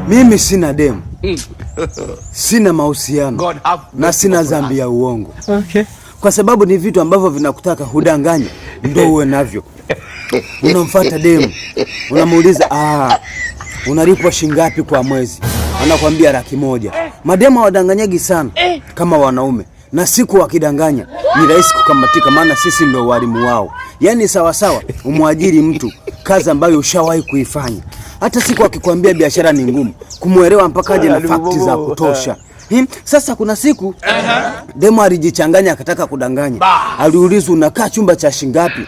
Mimi sina demu. Sina mahusiano na sina dhambi ya uongo. Okay. Kwa sababu ni vitu ambavyo vinakutaka hudanganya ndio uwe navyo. Unamfuata demu, unamuuliza unalipwa shingapi kwa mwezi? Anakuambia 100,000. Mademu wadanganyagi sana kama wanaume, na siku wakidanganya ni rahisi kukamatika, maana sisi ndio walimu wao. Yaani sawa sawa umwajiri mtu kazi ambayo ushawahi kuifanya. Hata siku akikwambia biashara ni ngumu, kumuelewa mpaka aje na fakti za kutosha. Sasa kuna siku demo alijichanganya akataka kudanganya. Aliulizwa unakaa chumba cha shingapi?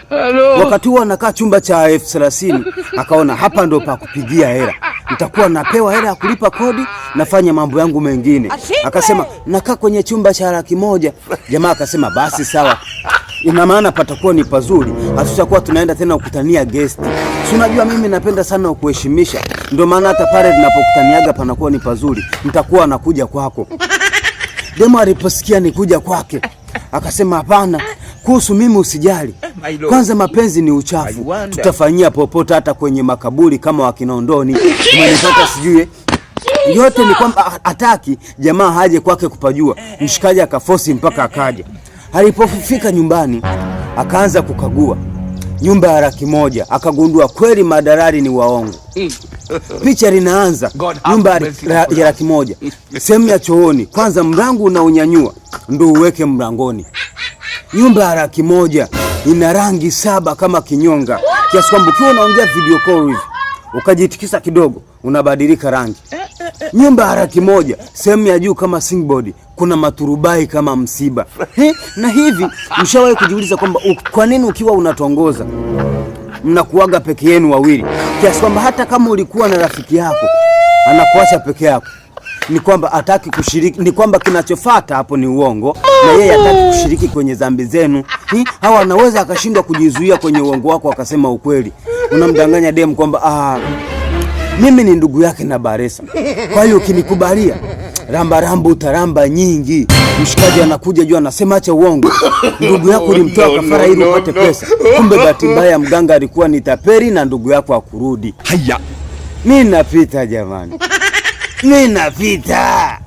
Wakati huo anakaa chumba cha 30,000. Akaona hapa ndo pa kupigia hela. Nitakuwa napewa hela ya kulipa kodi, nafanya mambo yangu mengine. Akasema nakaa kwenye chumba cha 100,000. Jamaa akasema basi sawa. Ina maana patakuwa ni pazuri. Hatutakuwa tunaenda tena kukutania guest. Si unajua mimi napenda sana kuheshimisha. Ndio maana hata pale tunapokutaniaga panakuwa ni pazuri. Nitakuwa nakuja kwako. Demo aliposikia nikuja kwake, akasema hapana, kuhusu mimi usijali. Kwanza mapenzi ni uchafu. Tutafanyia popote, hata kwenye makaburi kama wakinondoni. Umenipata sijui. Yote ni kwamba hataki jamaa haje kwake kupajua. Mshikaji akafosi mpaka akaja. Alipofika nyumbani akaanza kukagua nyumba ya 100,000, akagundua kweli madalali ni waongo. Picha linaanza nyumba ya 100,000, sehemu ya chooni kwanza mlango unaunyanyua ndio uweke mlangoni. Nyumba ya 100,000 ina rangi 7 kama kinyonga, kiasi kwamba ukiwa unaongea video call hivi ukajitikisa kidogo unabadilika rangi. Nyumba ya 100,000 sehemu ya juu kama singboard kuna maturubai kama msiba. Na hivi mshawahi kujiuliza kwamba kwa nini ukiwa unatongoza mnakuaga peke yenu wawili, kiasi kwamba hata kama ulikuwa na rafiki yako anakuacha peke yako? Ni kwamba hataki kushiriki, ni kwamba kinachofuata hapo ni uongo, na yeye hataki kushiriki kwenye dhambi zenu. Hawa anaweza akashindwa kujizuia kwenye uongo wako akasema ukweli. Unamdanganya dem kwamba mimi ni ndugu yake na Baresa, kwa hiyo ukinikubalia ramba utaramba nyingi. Mshikaji anakuja juu anasema acha uongo, ndugu yako ulimtoa kafara ili upate pesa. Kumbe bahati mbaya mganga alikuwa ni taperi na ndugu yako akurudi. Haya, mimi napita jamani, mimi napita.